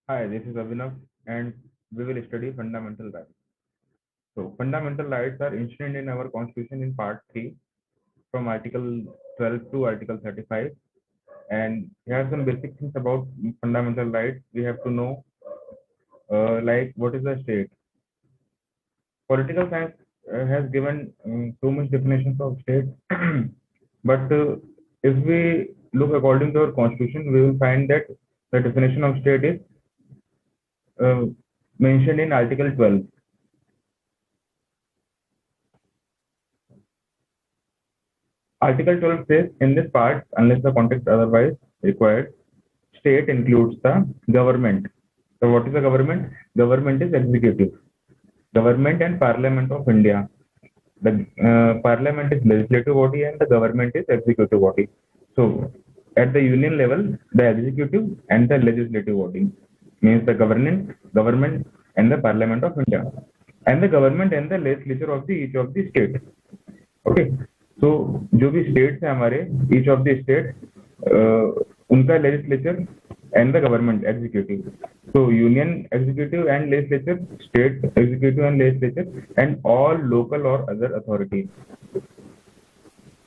Hi, this is Abhinav, and we will study fundamental rights. So, fundamental rights are enshrined in our Constitution in Part 3, from Article 12 to Article 35. And here are some basic things about fundamental rights. We have to know, like, what is the state? Political science has given too much definitions of state, but if we look according to our Constitution, we will find that the definition of state is uh, mentioned in Article 12. Article 12 says, in this part, unless the context otherwise required, state includes the government. So what is the government? Government is executive. Government and Parliament of India. The Parliament is legislative body and the government is executive body. So at the union level, the executive and the legislative body means the government and the Parliament of India, and the government and the legislature of the each of the state. Okay, तो जो भी states है हमारे, each of the state, उनका legislature and the government executive. So union executive and legislature, state executive and legislature, and all local or other authorities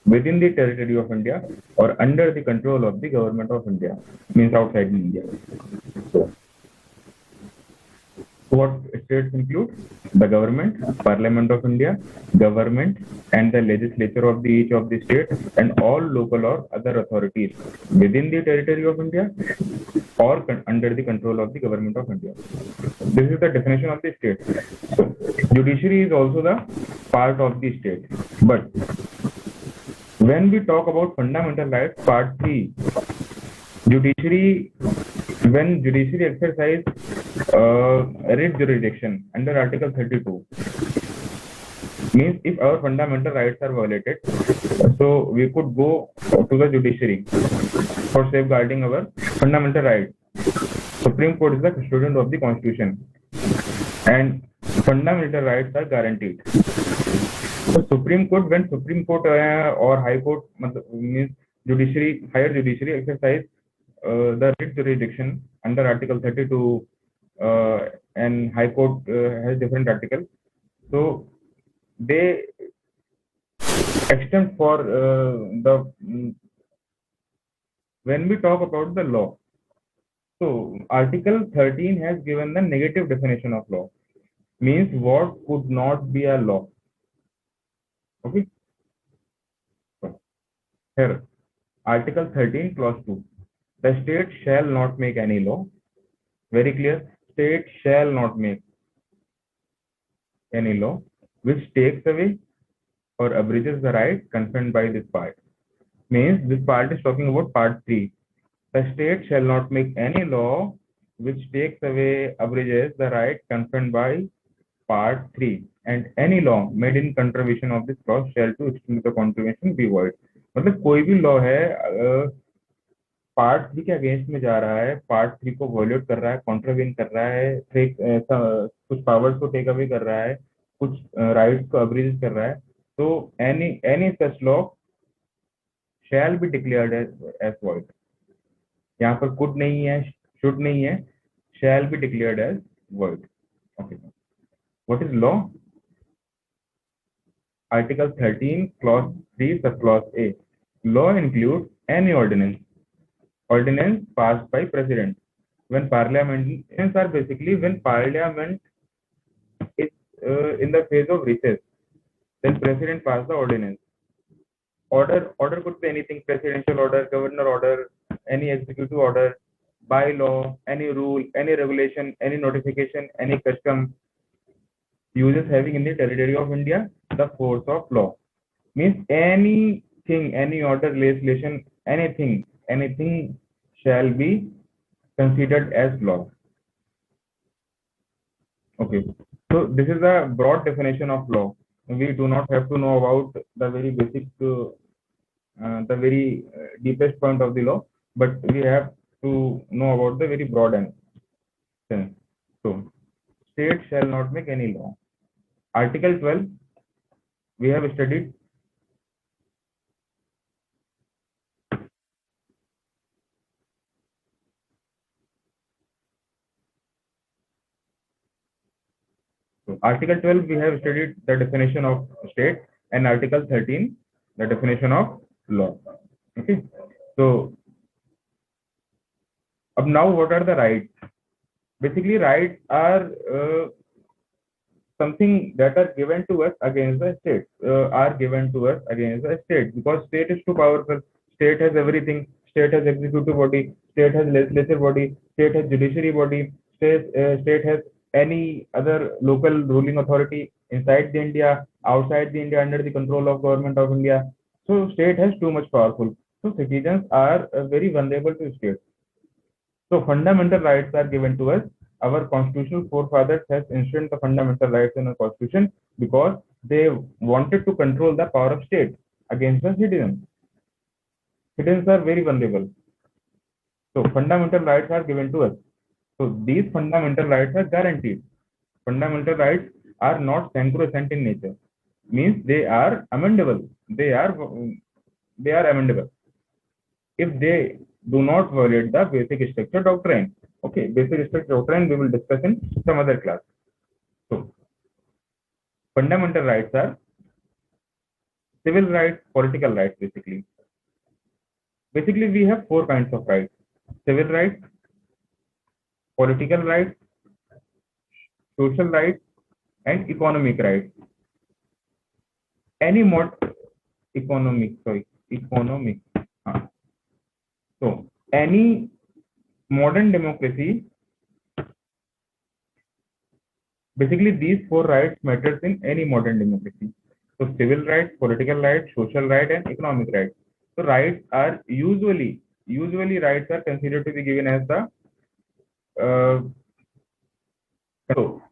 within the territory of India or under the control of the government of India, means outside India. So what states include? The government, Parliament of India, government, and the legislature of each of the state, and all local or other authorities within the territory of India or under the control of the government of India. This is the definition of the state. So, judiciary is also the part of the state. But when we talk about fundamental rights, part 3, judiciary, when judiciary exercise writ jurisdiction under Article 32, means if our fundamental rights are violated, so we could go to the judiciary for safeguarding our fundamental rights. Supreme Court is the custodian of the Constitution, and fundamental rights are guaranteed. So Supreme Court, when Supreme Court or High Court means judiciary, higher judiciary exercise the writ jurisdiction under Article 32, and High Court has different articles. So they extend for when we talk about the law. So Article 13 has given the negative definition of law, means what could not be a law. Okay. So here, Article 13, Clause 2. The state shall not make any law. Very clear. State shall not make any law which takes away or abridges the right conferred by this part. Means this part is talking about part 3. The state shall not make any law which takes away, abridges the right conferred by part 3, and any law made in contravention of this clause shall to extend the contravention be void. मतलब कोई भी law है part 3 के against में जा रहा है, part 3 को वॉल्यूट कर रहा है, कॉन्ट्रावेन कर रहा है, कुछ पावर्स को टेक अवे कर रहा है, कुछ राइट्स को अब्रीज कर रहा है, तो any such law shall be declared as void. यहाँ पर कुड नहीं है, शुड नहीं है, shall be declared as void. Okay, what is law? Article 13, Clause 3, Subclause A. Law includes any ordinance passed by President. When Parliaments are basically when Parliament is in the phase of recess, then President pass the ordinance. Order could be anything: presidential order, governor order, any executive order, bylaw, any rule, any regulation, any notification, any custom uses having in the territory of India the force of law. Means anything, any order, legislation, anything shall be considered as law. Okay, so this is a broad definition of law. We do not have to know about the very basic, the very deepest point of the law, but we have to know about the very broad sense. So, state shall not make any law. Article 12, we have studied. So Article 12, we have studied the definition of state, and Article 13, the definition of law. Okay. So now what are the rights? Basically, rights are something that are given to us against the state, are given to us against the state, because state is too powerful. State has everything. State has executive body. State has legislative body. State has judiciary body. State has any other local ruling authority inside the India, outside the India, under the control of government of India. So state has too much powerful. So citizens are very vulnerable to state. So fundamental rights are given to us. Our constitutional forefathers has enshrined the fundamental rights in our constitution because they wanted to control the power of state against the citizens. Citizens are very vulnerable. So fundamental rights are given to us. So these fundamental rights are guaranteed. Fundamental rights are not sacrosanct in nature. Means they are amendable. They are amendable if they do not violate the basic structure doctrine. Okay, basic structure doctrine we will discuss in some other class. So, fundamental rights are civil rights, political rights, basically. Basically, we have four kinds of rights: civil rights, political rights, social rights, and economic rights. Any mod economic. So, any modern democracy, basically these four rights matters in any modern democracy. So civil rights, political rights, social rights, and economic rights. So rights are usually rights are considered to be given as the uh, so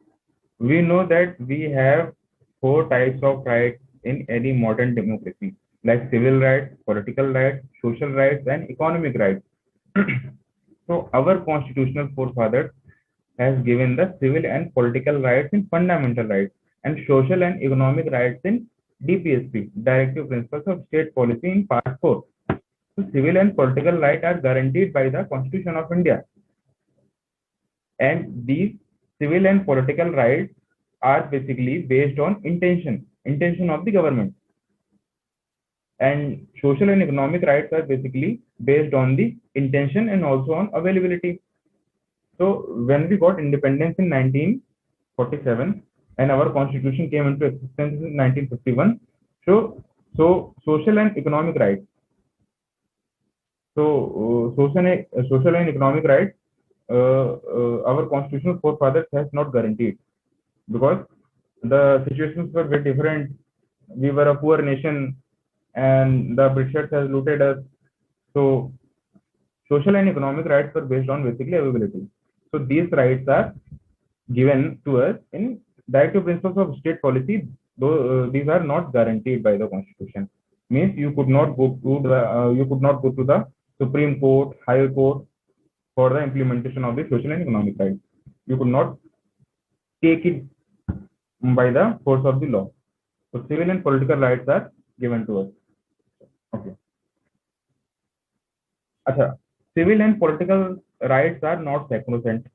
we know that we have four types of rights in any modern democracy, like civil rights, political rights, social rights, and economic rights. So our constitutional forefathers has given the civil and political rights in fundamental rights and social and economic rights in DPSP, Directive Principles of State Policy in Part 4. So civil and political rights are guaranteed by the Constitution of India. And these civil and political rights are basically based on intention of the government. And social and economic rights are basically based on the intention and also on availability. So when we got independence in 1947 and our constitution came into existence in 1951, so social and economic rights. So social and economic rights, our constitutional forefathers has not guaranteed because the situations were very different. We were a poor nation, and the Britishers has looted us. So social and economic rights were based on basically availability. So these rights are given to us in directive principles of state policy, though these are not guaranteed by the constitution. Means you could not go to the Supreme Court, Higher Court for the implementation of the social and economic rights. You could not take it by the force of the law. So civil and political rights are given to us. Okay. Acha. Civil and political rights are not sacrosanct.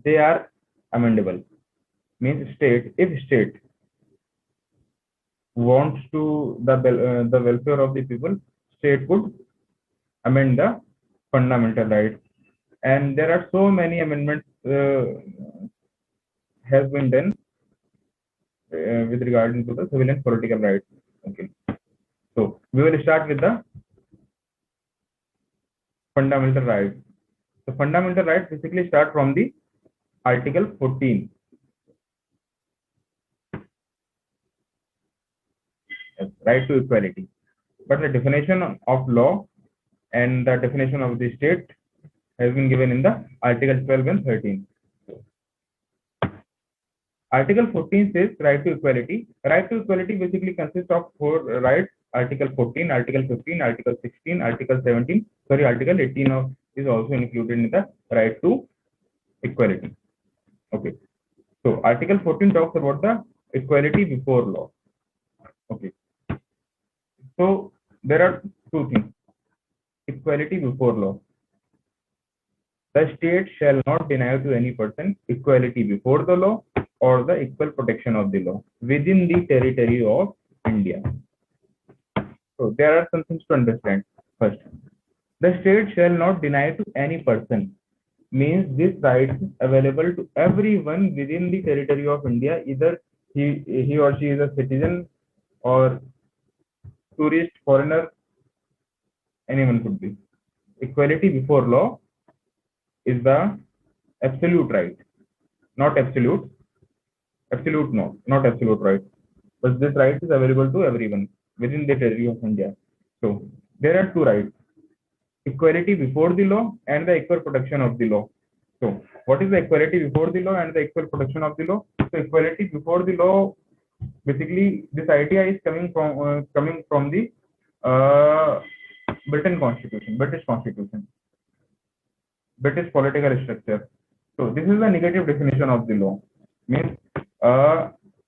They are amendable. Means if state wants to the welfare of the people, state could amend the fundamental rights. And there are so many amendments has been done with regard to the civil and political rights. Okay. So we will start with the fundamental rights. The fundamental rights basically start from the Article 14. Right to equality. But the definition of law and the definition of the state has been given in the Article 12 and 13. Article 14 says right to equality. Right to equality basically consists of four rights: Article 14, Article 15, Article 16, Article 17. Sorry, Article 18 is also included in the right to equality. Okay. So Article 14 talks about the equality before law. Okay. So there are two things: equality before law. The state shall not deny to any person equality before the law or the equal protection of the law within the territory of India. So there are some things to understand. First, the state shall not deny to any person, means this right is available to everyone within the territory of India, either he or she is a citizen or tourist, foreigner, anyone could be. Equality before law is the absolute right, not absolute. Absolute no, not absolute right. But this right is available to everyone within the territory of India. So there are two rights: equality before the law and the equal protection of the law. So what is the equality before the law and the equal protection of the law? So equality before the law, basically this idea is coming from the uh, British Constitution, British political structure. So this is the negative definition of the law. Means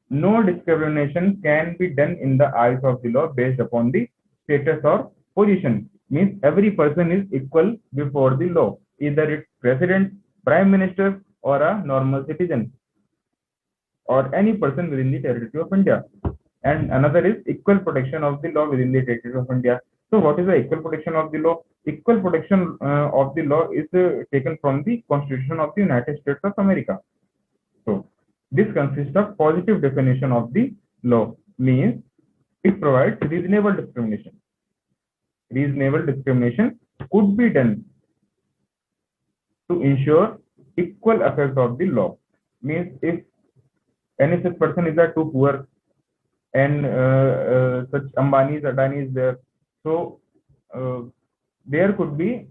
no discrimination can be done in the eyes of the law based upon the status or position. Means every person is equal before the law, either it's president, prime minister, or a normal citizen, or any person within the territory of India. And another is equal protection of the law within the territory of India. So what is the equal protection of the law? Equal protection of the law is taken from the Constitution of the United States of America. So this consists of positive definition of the law, means it provides reasonable discrimination. Reasonable discrimination could be done to ensure equal effect of the law. Means if any such person is too poor and such Ambani's, Adani's there, so there could be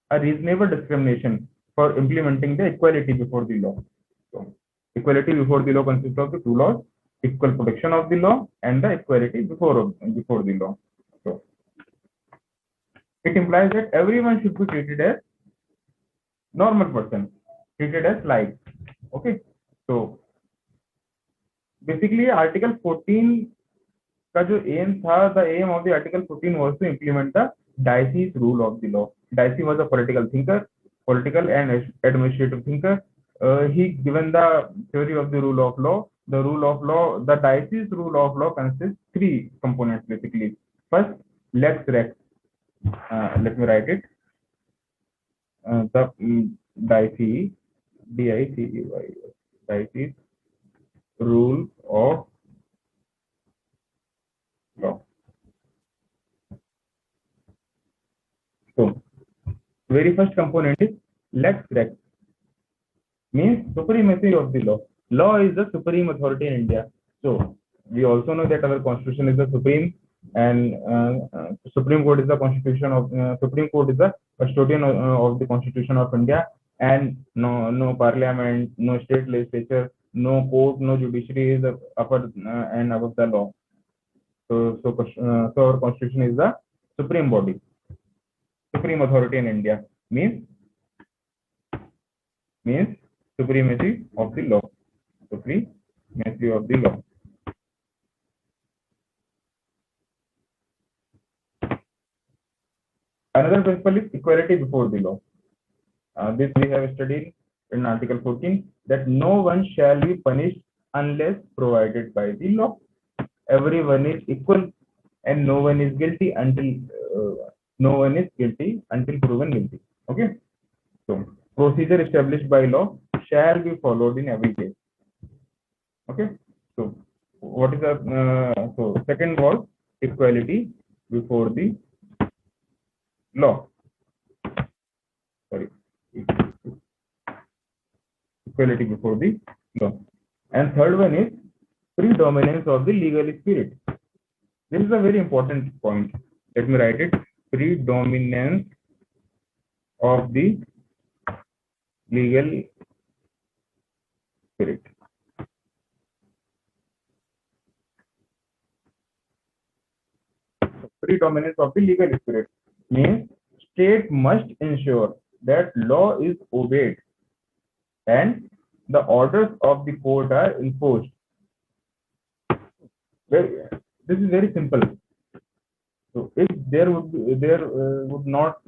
a reasonable discrimination for implementing the equality before the law. So equality before the law consists of the two laws: equal protection of the law and the equality before the law. So it implies that everyone should be treated as normal person, treated as like. Okay, so basically Article 14 का जो aim था, the aim of the Article 14 was to implement the Dicey's rule of the law. Dicey was a political thinker, political and administrative thinker. He given the theory of the rule of law. The rule of law, the Dicey's rule of law consists three components basically. First, lex rex. Let me write it. The Dicey, D-I-C-E-Y, Dicey's rule of law. So very first component is lex rex, means supremacy of the law. Law is the supreme authority in India. So we also know that our constitution is the supreme, and Supreme Court is the constitution of Supreme Court is the custodian of the Constitution of India, and no parliament, no state legislature, no court, no judiciary is upper and above the law. So our constitution is the supreme body, supreme authority in India, means supremacy of the law. Supremacy of the law. Another principle is equality before the law. This we have studied in Article 14, that no one shall be punished unless provided by the law. Everyone is equal and no one is guilty until proven guilty. Okay. So procedure established by law shall be followed in every case. Okay. So what is the so second was equality before the law. Sorry, equality before the law. And third one is predominance of the legal spirit. This is a very important point. Let me write it: predominance of the legal spirit. Predominance of the legal spirit means state must ensure that law is obeyed and the orders of the court are enforced. This is very simple. So if there would not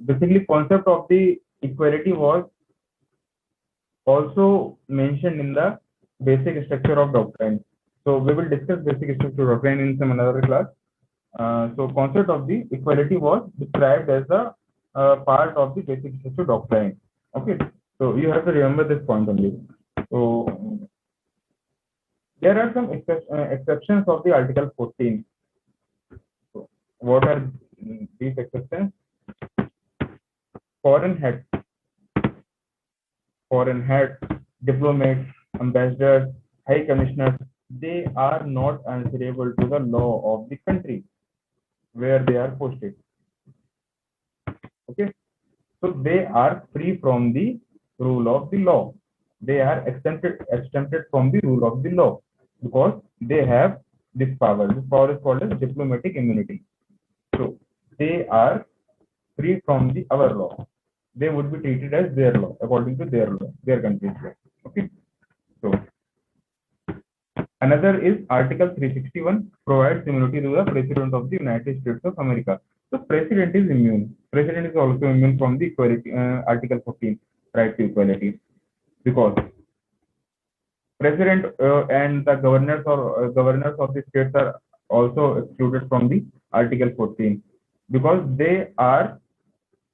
basically concept of the equality was also mentioned in the basic structure of doctrine. So we will discuss basic structure of doctrine in some another class. So concept of the equality was described as a part of the basic structure doctrine. Okay, so you have to remember this point only. So there are some exceptions of the Article 14. So what are these exceptions? Foreign heads, foreign heads, diplomats, ambassadors, high commissioners, they are not answerable to the law of the country where they are posted. Okay, so they are free from the rule of the law. They are exempted from the rule of the law because they have this power. This power is called as diplomatic immunity. So they are free from the our law. They would be treated as their law according to their law, their country's law. Okay. So another is Article 361 provides immunity to the President of the United States of America. So President is immune. President is also immune from the equality, Article 14, right to equality, because President and the governors of the states are also excluded from the Article 14 because they are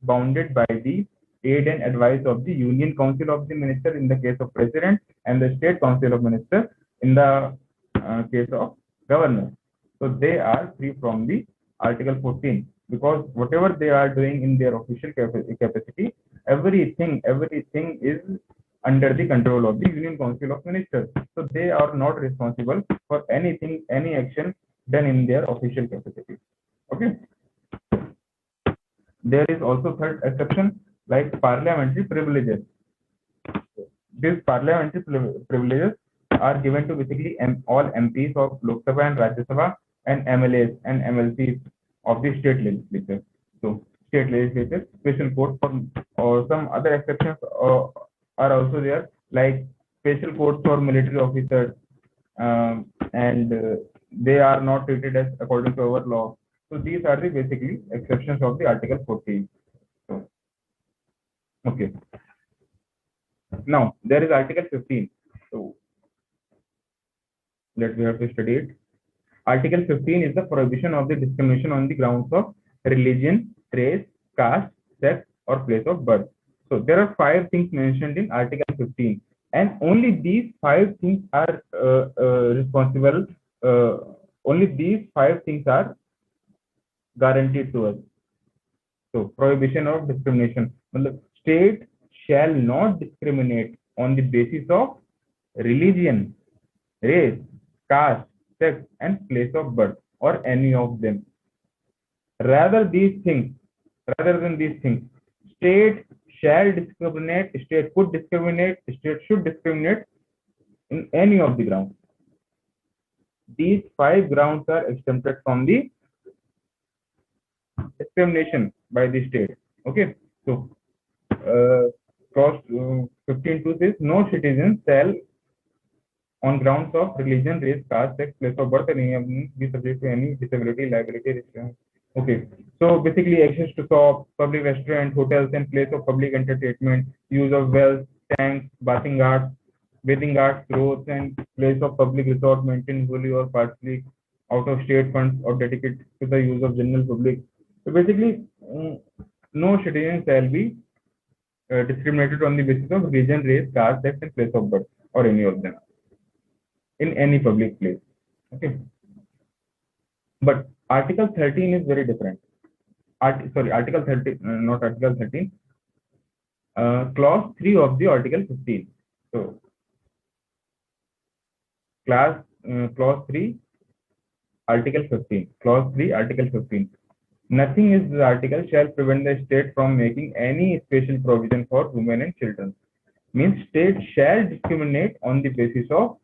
bounded by the aid and advice of the Union Council of the Minister in the case of President and the State Council of Minister in the case of Governor. So they are free from the Article 14 because whatever they are doing in their official capacity, everything is under the control of the Union Council of Ministers. So they are not responsible for anything, any action done in their official capacity. Okay. There is also third exception like parliamentary privileges. These parliamentary privileges are given to basically all MPs of Lok Sabha and Rajya Sabha and MLAs and MLCs of the state legislature. So state legislature, special court for or some other exceptions are also there, like special courts for military officers, and they are not treated as according to our law. So these are the basically exceptions of the Article 14. So, okay. Now there is Article 15. So that we have to study it. Article 15 is the prohibition of the discrimination on the grounds of religion, race, caste, sex, or place of birth. So there are 5 things mentioned in Article 15, and only these 5 things are responsible. Only these 5 things are guaranteed to us. So prohibition of discrimination. State shall not discriminate on the basis of religion, race, caste, sex, and place of birth, or any of them. Rather than these things, state shall discriminate, state could discriminate, state should discriminate in any of the grounds. These 5 grounds are exempted from the discrimination by the state. Okay, so clause 15.2 says no citizen shall on grounds of religion, race, caste, sex, place of birth, and any be subject to any disability, liability, restriction. Okay, so basically access to shops, public restaurant, hotels, and place of public entertainment, use of wells, tanks, bathing arts, roads, and place of public resort maintained wholly or partially out of state funds or dedicated to the use of general public. So basically, no citizen shall be discriminated on the basis of religion, race, caste, sex, and place of birth, or any of them in any public place. Okay. But Article 13 is very different. Article 13, not Article 13. Clause 3 of the Article 15. So, Clause 3, Article 15. Clause 3, Article 15. Nothing is the article shall prevent the state from making any special provision for women and children. Means state shall discriminate on the basis of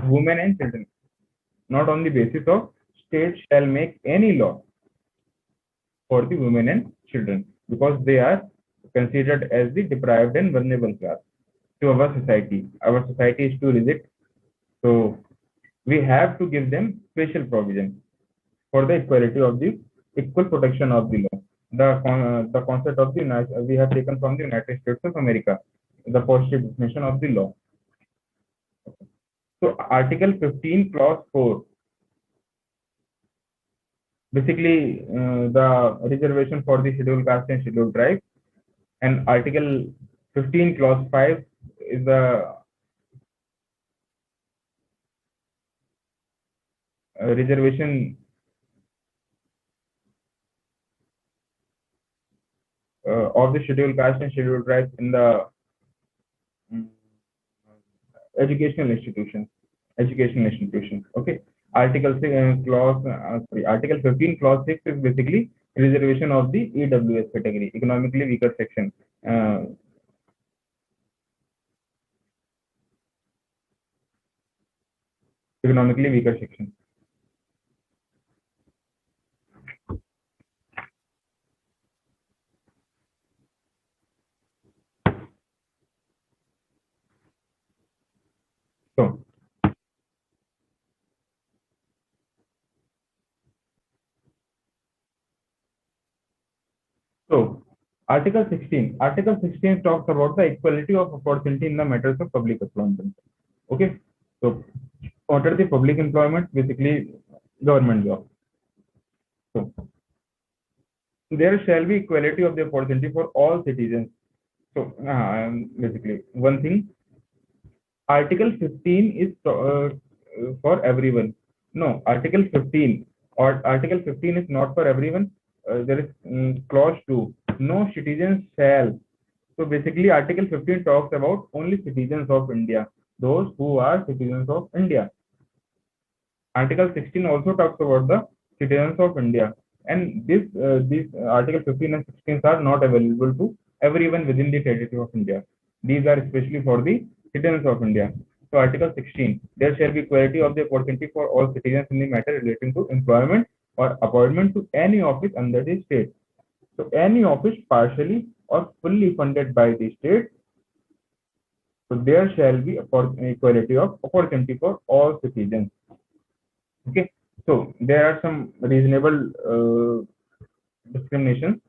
women and children, not on the basis of state shall make any law for the women and children, because they are considered as the deprived and vulnerable class to our society. Our society is too rigid, so we have to give them special provision for the equality of the equal protection of the law. the concept of we have taken from the United States of America, the positive definition of the law. So Article 15, Clause 4, basically the reservation for the scheduled caste and scheduled tribe, and Article 15, Clause 5 is the reservation of the scheduled caste and scheduled tribes in the mm, educational institutions. Educational institutions. Okay. Article 15, Clause 6 is basically reservation of the EWS category, economically weaker section. Uh, economically weaker section. So, so Article 16 talks about the equality of opportunity in the matters of public employment. Okay. So, what are the public employment? Basically, government job. So, there shall be equality of the opportunity for all citizens. So, basically, one thing, Article 15 is for everyone. No, Article 15 or Article 15 is not for everyone. There is clause 2. No citizens shall. So basically, Article 15 talks about only citizens of India, those who are citizens of India. Article 16 also talks about the citizens of India, and these Article 15 and 16 are not available to everyone within the territory of India. These are especially for the citizens of India. So Article 16, there shall be equality of the opportunity for all citizens in the matter relating to employment or appointment to any office under the state. So any office partially or fully funded by the state, so there shall be equality of opportunity for all citizens. Okay, so there are some reasonable discrimination.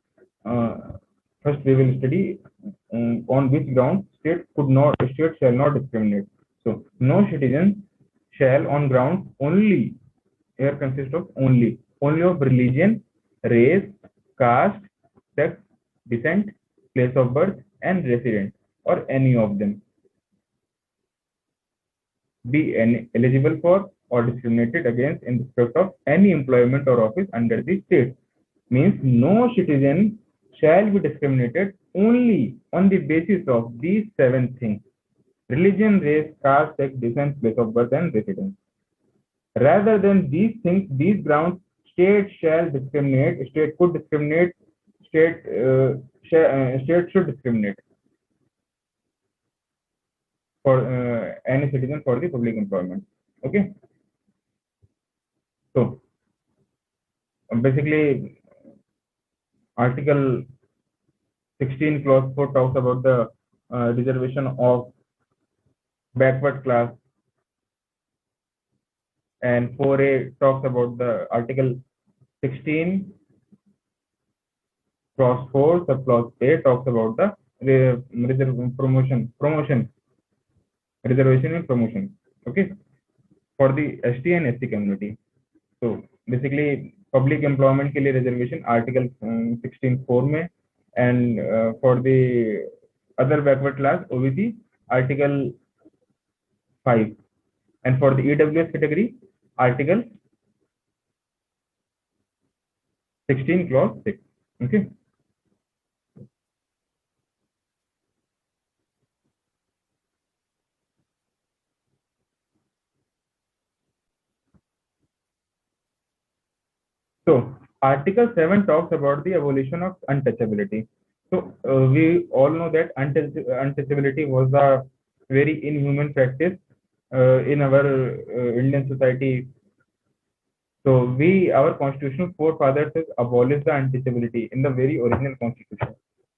Uh, First, we will study on which ground state shall not discriminate. So, no citizen shall on ground only, here consists of only of religion, race, caste, sex, descent, place of birth, and resident, or any of them, be eligible for or discriminated against in respect of any employment or office under the state. Means no citizen shall be discriminated only on the basis of these 7 things: religion, race, caste, sex, descent, place of birth, and residence. Rather than these things, these grounds, state could discriminate, state should discriminate for any citizen for the public employment. Okay, so basically, Article 16, Clause 4 talks about the reservation of backward class, and 4A talks about the Article 16, Clause 4, subclause A talks about the promotion, reservation and promotion. Okay, for the ST and SC community. So basically, public employment के लिए reservation Article 16(4) में, and for the other backward class OBC Article 5, and for the EWS category Article 16, Clause 6. Okay. So Article 7 talks about the abolition of untouchability. So we all know that untouchability was a very inhuman practice in our Indian society. So our constitutional forefathers has abolished the untouchability in the very original constitution.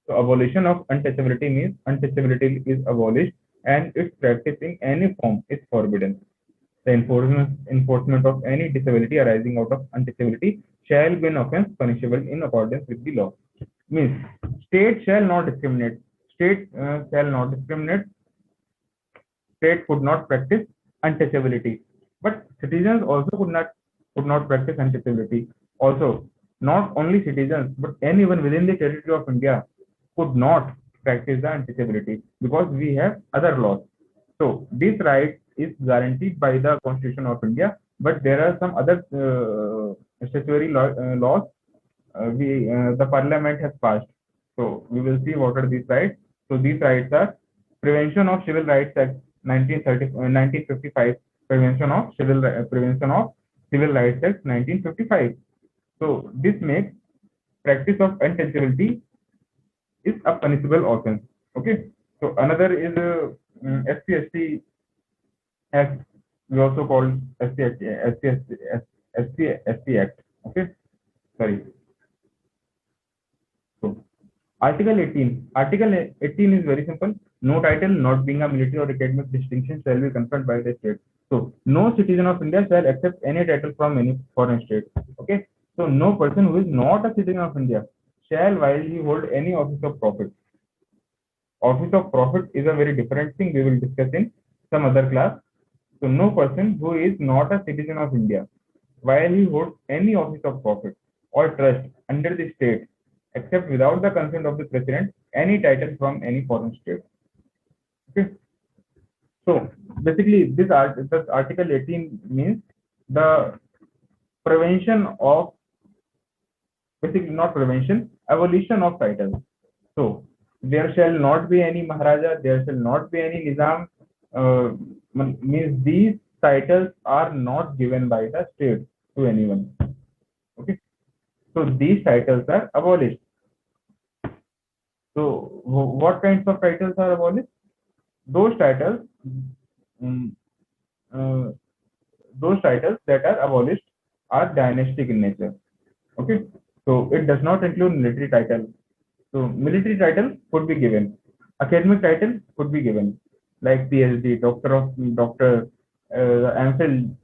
So abolition of untouchability means untouchability is abolished and its practice in any form is forbidden. The enforcement of any disability arising out of untouchability shall be an offence punishable in accordance with the law. means state shall not discriminate. State shall not discriminate. State could not practice untouchability, but citizens also could not practice untouchability. Also, not only citizens but anyone within the territory of India could not practice the untouchability because we have other laws. So this right is guaranteed by the Constitution of India, but there are some other statutory laws the Parliament has passed. So we will see what are these rights. So these rights are Prevention of Civil Rights Act 1955, Prevention of Civil Rights Act 1955. So this makes practice of untouchability is a punishable offense. Okay. So another is SC Act. We also call SC Act. Okay. Sorry. So Article 18. Article 18 is very simple. No title, not being a military or academic distinction, shall be conferred by the state. So, no citizen of India shall accept any title from any foreign state. Okay. So, no person who is not a citizen of India shall, while he hold any office of profit. Office of profit is a very different thing. We will discuss in some other class. So, no person who is not a citizen of India, while he holds any office of profit or trust under the state, except without the consent of the president, any title from any foreign state. Okay. So basically, this Article 18 means the prevention of, basically not prevention, abolition of titles. So there shall not be any Maharaja, there shall not be any Nizam. Means these titles are not given by the state to anyone. Okay. So these titles are abolished. So what kinds of titles are abolished? Those titles, mm, uh, those titles that are abolished are dynastic in nature. Okay, so it does not include military title. So military title could be given, academic title could be given, like PhD, doctor, MPhil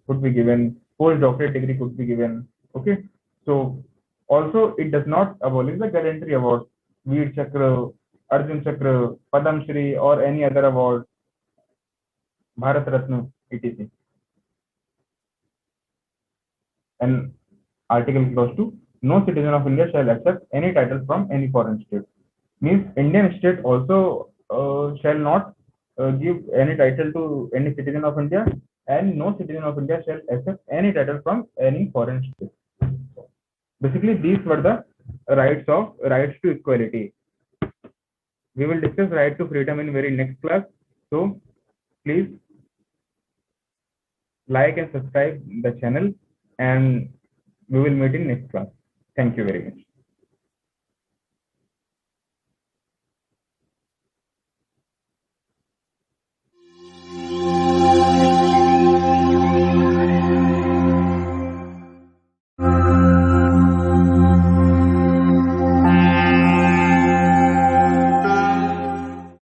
could be given, postdoctorate degree could be given. Okay, so also it does not abolish the gallantry awards, Veer Chakra, Arjun Chakra, Padam Shri, or any other award, Bharat Ratna, etc. And Article Clause 2, no citizen of India shall accept any title from any foreign state. Means Indian state also shall not give any title to any citizen of India, and no citizen of India shall accept any title from any foreign state. Basically, these were the rights to equality. We will discuss right to freedom in very next class. So please like and subscribe the channel, and we will meet in next class. Thank you very much.